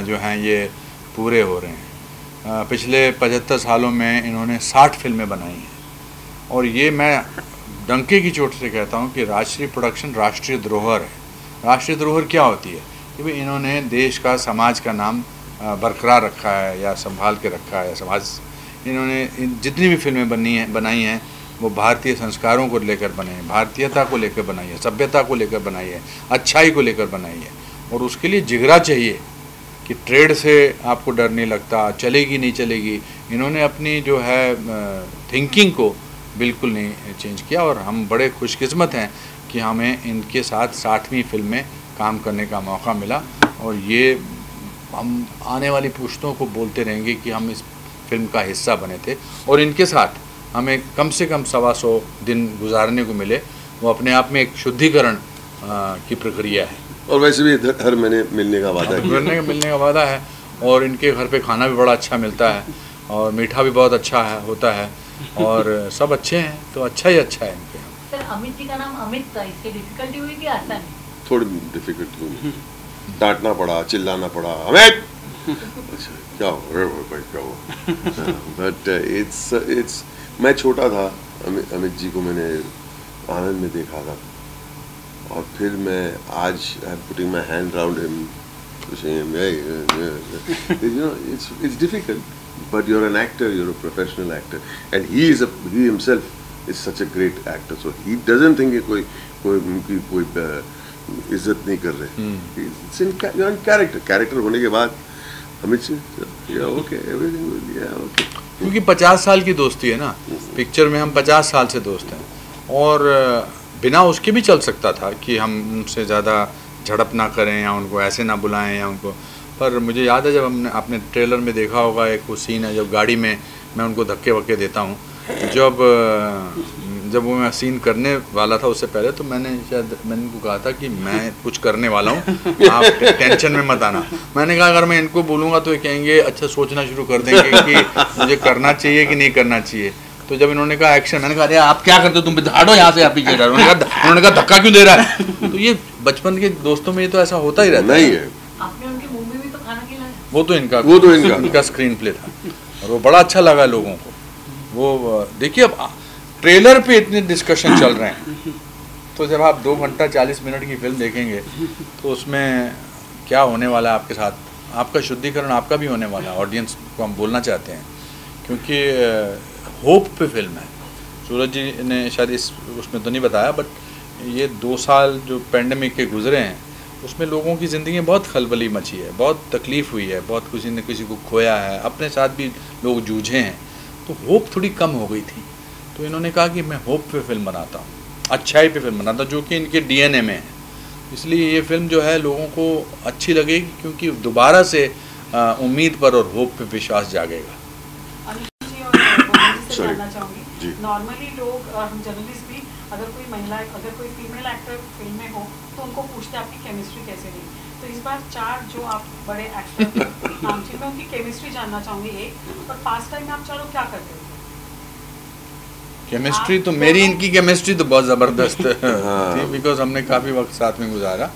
Speaker 8: जो हैं ये पूरे हो रहे हैं। पिछले 75 सालों में इन्होंने 60 फिल्में बनाई हैं, और ये मैं डंके की चोट से कहता हूँ कि राजश्री प्रोडक्शन राष्ट्रीय धरोहर है। राष्ट्रीय धरोहर क्या होती है कि भाई इन्होंने देश का, समाज का नाम बरकरार रखा है या संभाल के रखा है। समाज, इन्होंने जितनी भी फिल्में बनाई हैं वो भारतीय संस्कारों को लेकर बनाई है, भारतीयता को लेकर बनाई है, सभ्यता को लेकर बनाई है, अच्छाई को लेकर बनाई है। और उसके लिए जिगरा चाहिए कि ट्रेड से आपको डर नहीं लगता, चलेगी नहीं चलेगी। इन्होंने अपनी जो है थिंकिंग को बिल्कुल नहीं चेंज किया, और हम बड़े खुशकिस्मत हैं कि हमें इनके साथ 60वीं फिल्म में काम करने का मौका मिला। और ये हम आने वाली पुश्तों को बोलते रहेंगे कि हम इस फिल्म का हिस्सा बने थे, और इनके साथ हमें कम से कम 125 दिन गुजारने को मिले। वो अपने आप में एक शुद्धिकरण की प्रक्रिया है।
Speaker 7: और वैसे भी हर महीने मिलने का वादा है,
Speaker 8: मिलने का वादा है। और इनके घर पे खाना भी बड़ा अच्छा मिलता है, और मीठा भी बहुत अच्छा होता है, और सब अच्छे हैं, तो अच्छा ही अच्छा है इनके।
Speaker 2: सर अमित जी का नाम अमित था, इससे डिफिकल्टी हुई कि आसान?
Speaker 7: थोड़ी डिफिकल्टी हुई, डांटना पड़ा, चिल्लाना पड़ा, अमित अच्छा क्या हो भाई क्या हो। बट इट्स मैं छोटा था, अमित जी को मैंने आनंद में देखा था, और फिर मैं आज I am putting my hand around him, you know it's difficult, but you're an actor, you're a professional actor, and he himself is such a great actor, so he doesn't think कि कोई इज्जत नहीं कर रहे। It's in character होने के बाद Amit ji okay, everything will be okay।
Speaker 8: क्योंकि 50 साल की दोस्ती है ना, पिक्चर में हम 50 साल से दोस्त हैं, और बिना उसके भी चल सकता था कि हम उनसे ज़्यादा झड़प ना करें या उनको ऐसे ना बुलाएं या उनको, पर मुझे याद है जब आपने ट्रेलर में देखा होगा, एक वो सीन है जब गाड़ी में मैं उनको धक्के वक्के देता हूँ, जब वो मैं सीन करने वाला था उससे पहले, तो मैंने उनको कहा था कि मैं कुछ करने वाला हूँ, आप टेंशन में मत आना। मैंने कहा अगर मैं इनको बोलूँगा तो ये कहेंगे अच्छा सोचना शुरू कर देंगे कि मुझे करना चाहिए कि नहीं करना चाहिए। तो जब इन्होंने कहा एक्शन, मैंने कहा अरे आप क्या करते हो, तुम झाड़ो यहाँ से, आप पीछे झाड़ो। उन्होंने कहा धक्का क्यों दे रहा है। तो ये बचपन के दोस्तों में ये तो ऐसा होता ही रहता
Speaker 7: नहीं है।
Speaker 2: आपने उनके मुंह में भी तो खाना खिलाया।
Speaker 8: वो तो इनका स्क्रीन प्ले था और वो बड़ा अच्छा लगा लोगों को। वो देखिए अब ट्रेलर पे इतने डिस्कशन चल रहे हैं, तो जब आप 2 घंटा 40 मिनट की फिल्म देखेंगे तो उसमें क्या होने वाला है आपके साथ, आपका शुद्धिकरण आपका भी होने वाला है। ऑडियंस को हम बोलना चाहते हैं क्योंकि होप पे फिल्म है। सूरज जी ने शायद उसमें तो नहीं बताया, बट ये 2 साल जो पेंडेमिक के गुजरे हैं उसमें लोगों की ज़िंदगी में बहुत खलबली मची है, बहुत तकलीफ़ हुई है, बहुत किसी ने किसी को खोया है, अपने साथ भी लोग जूझे हैं, तो होप थोड़ी कम हो गई थी। तो इन्होंने कहा कि मैं होप पे फिल्म बनाता हूँ, अच्छाई पे फिल्म बनाता हूँ, जो कि इनके डीएनए में है। इसलिए ये फिल्म जो है लोगों को अच्छी लगेगी क्योंकि दोबारा से उम्मीद पर और होप पे विश्वास जागेगा।
Speaker 6: जानना चाहूँगी, नॉर्मली लोग हम जर्नलिस्ट भी अगर कोई फीमेल एक्टर फिल्म में हो तो उनको पूछते हैं आपकी केमिस्ट्री कैसे रही। तो इस बार 4 जो आप बड़े एक्टर नामचीन, मैं उनकी केमिस्ट्री जानना चाहूँगी एक, और पास टाइम में आप चारों क्या करते हो?
Speaker 8: केमिस्ट्री तो मेरी इनकी केमिस्ट्री तो बहुत ज़बरदस्त थी बिकॉज हमने काफ़ी वक्त साथ में गुजारा।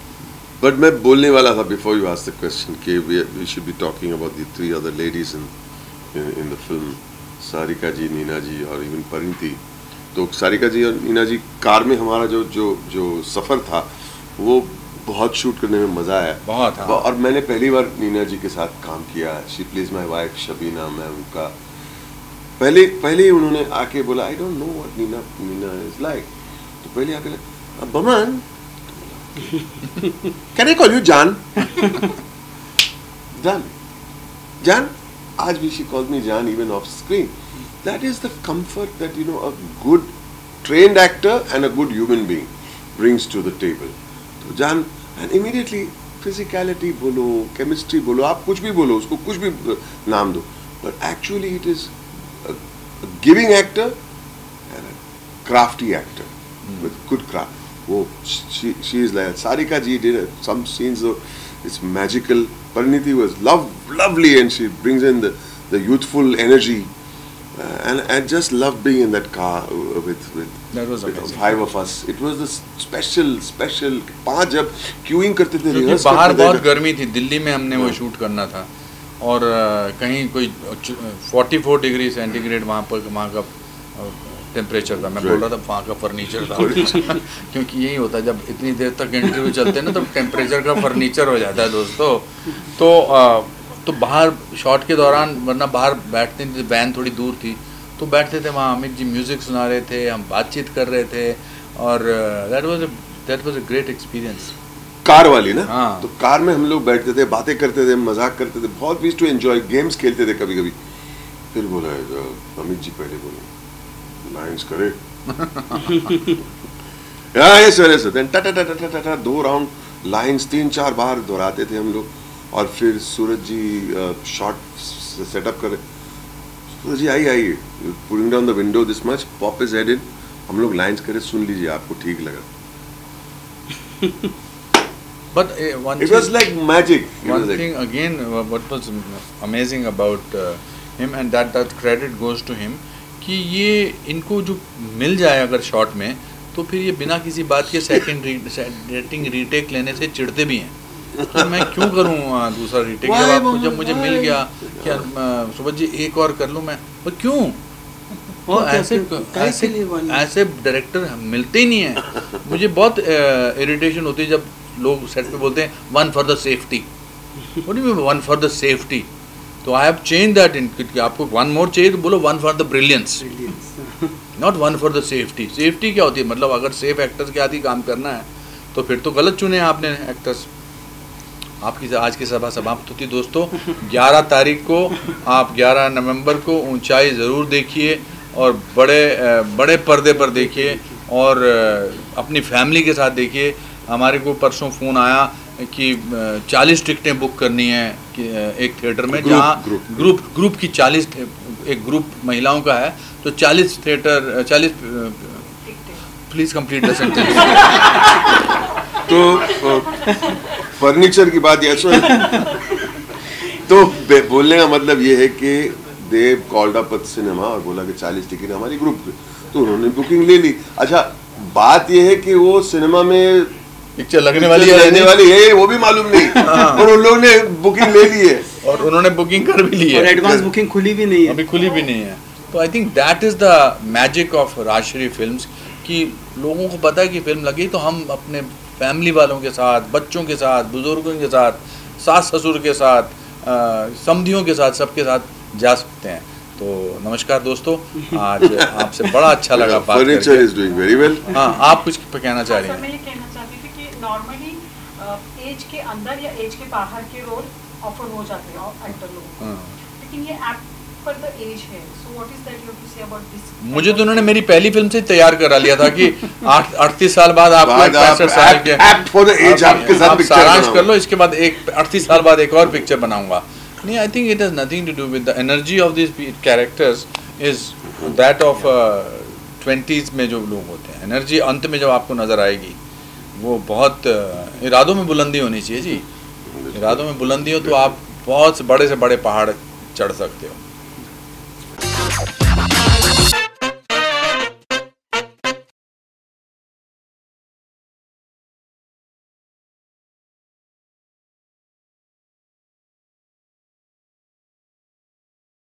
Speaker 7: बट मैं बोलने वाला था before you asked the question कि we should be talking about the 3 other ladies in the film, Sarika ji, Neena ji और इवन परिणीति। तो सारिका जी और नीना जी, कार में हमारा जो सफ़र था वो बहुत शूट करने में मज़ा आया
Speaker 8: बहुत।
Speaker 7: और मैंने पहली बार नीना जी के साथ काम किया। She please my wife Shabina. मैं उनका पहले ही उन्होंने आके बोला I don't know what Neena is like. तो पहले आके Boman can I call you जान? जान आज भी she calls me Jan even off screen. That is the comfort that a good trained actor and a good human being brings to the table. तो Jan, and immediately physicality बोलो, chemistry बोलो, आप कुछ भी बोलो, उसको कुछ भी नाम दो, but actually it is a giving actor and a crafty actor with good craft. वो she is like Sarika ji did some scenes though it's magical. Pariniti was lovely and she brings in the youthful energy and I just love being in that car with 5 of us. It was the special 5 जब queuing करते थे,
Speaker 8: क्योंकि बाहर बहुत गर्मी थी, दिल्ली में हमने वो शूट करना था और कहीं कोई 44 डिग्री सेंटीग्रेड वहाँ का टेम्परेचर था। मैं बोल रहा था वहाँ का फर्नीचर था क्योंकि यही होता है जब इतनी देर तक इंटरव्यू चलते हैं ना तब टेम्परेचर का फर्नीचर हो जाता है दोस्तों। तो बाहर शॉट के दौरान, वरना बाहर बैठते थे, वैन थोड़ी दूर थी तो बैठते थे वहाँ, अमित जी म्यूज़िक सुना रहे थे, हम बातचीत कर रहे थे और that was a great experience.
Speaker 7: Car वाली ना?
Speaker 8: हाँ।
Speaker 7: तो कार में हम लोग बैठते थे, बातें करते थे, मजाक करते थे, बहुत वी टू एंजॉय, गेम्स खेलते थे कभी कभी। फिर बोला अमित जी पहले बोले लाइन्स करे टा 2 राउंड लाइन्स 3-4 बार दोहराते थे हम लोग और फिर सूरज जी शॉट सेटअप करे। सूरज जी आइए pulling down the window this much, pop is headed, हम लोग लाइन्स करे, सुन लीजिए आपको ठीक लगा।
Speaker 8: But
Speaker 7: it was like magic.
Speaker 8: One thing again, what was amazing about him and that credit goes to him, कि ये इनको जो मिल जाए अगर शॉट में तो फिर ये बिना किसी बात के सेकंड रेटिंग रीटेक लेने से चिढ़ते भी हैं कि मैं क्यों करूँ दूसरा रीटेक जब मुझे मिल गया, क्या सुबह जी एक और कर लूँ मैं, पर क्यों? तो ऐसे डायरेक्टर मिलते ही नहीं है। मुझे बहुत इरिटेशन होती है जब लोग सेट पे बोलते हैं one for the safety. What do you mean one for the safety? तो I have change that in, आपको 1 मोर चाहिए तो बोलो 1 for the brilliance, not 1 for the safety. Safety क्या होती है? मतलब अगर सेफ एक्टर्स के आदि काम करना है तो फिर तो गलत चुने आपने एक्टर्स। आपकी आज की सभा समाप्त होती दोस्तों। 11 तारीख को आप 11 नवंबर को ऊंचाई ज़रूर देखिए और बड़े पर्दे पर देखिए और अपनी फैमिली के साथ देखिए। हमारे को परसों फ़ोन आया कि 40 टिकटें बुक करनी है एक थिएटर में, जहाँ ग्रुप की 40 एक ग्रुप महिलाओं का है, तो 40 theatre 40 please complete the sentence.
Speaker 7: तो फर्नीचर की बात ये सुन, तो बोलने का मतलब ये है कि देव कॉल्ड अप सिनेमा और बोला कि 40 टिकट हमारी ग्रुप की, तो उन्होंने बुकिंग ले ली। अच्छा, बात ये है कि वो सिनेमा में
Speaker 8: पिक्चर लगने वाली
Speaker 7: है वो भी मालूम नहीं, और उन लोगों ने बुकिंग ले ली है
Speaker 8: और उन्होंने बुकिंग कर भी ली है,
Speaker 1: और एडवांस बुकिंग खुली भी नहीं है,
Speaker 8: अभी खुली भी नहीं है। तो I think that is the magic of Rajshri films, कि लोगों को पता है कि फिल्म लगी तो हम अपने फैमिली वालों के साथ, बच्चों के साथ, बुजुर्गों के साथ, सास ससुर के साथ, समधियों के साथ, सबके साथ जा सकते हैं। तो नमस्कार दोस्तों, आज आपसे बड़ा अच्छा लगा बात करके।
Speaker 7: Furniture is doing very well.
Speaker 8: हाँ, आप कुछ कहना चाह रही हैं?
Speaker 6: मैं ये कहना चाहती थी कि नॉर्मली एज के अंदर या एज के बाहर के रोल ऑफर हो जाते हैं एक्टर लोगों को, लेकिन ये एक्ट पर द एज है, so what is that you to say about this?
Speaker 8: मुझे तो उन्होंने मेरी पहली फिल्म से तैयार करा लिया था कि 38 साल बाद आपको 65 साल के
Speaker 7: एक्ट फॉर द एज आपके साथ पिक्चर
Speaker 8: सारांश कर लो, इसके बाद 38 साल बाद एक और पिक्चर बनाऊंगा। नहीं, I think it has nothing to do with the energy of this characters is that of 20s में जो लोग होते हैं। एनर्जी अंत में जब आपको नजर आएगी, वो बहुत इरादों में बुलंदी होनी चाहिए जी। इरादों में बुलंदी हो तो आप बहुत बड़े से बड़े पहाड़ चढ़ सकते हो।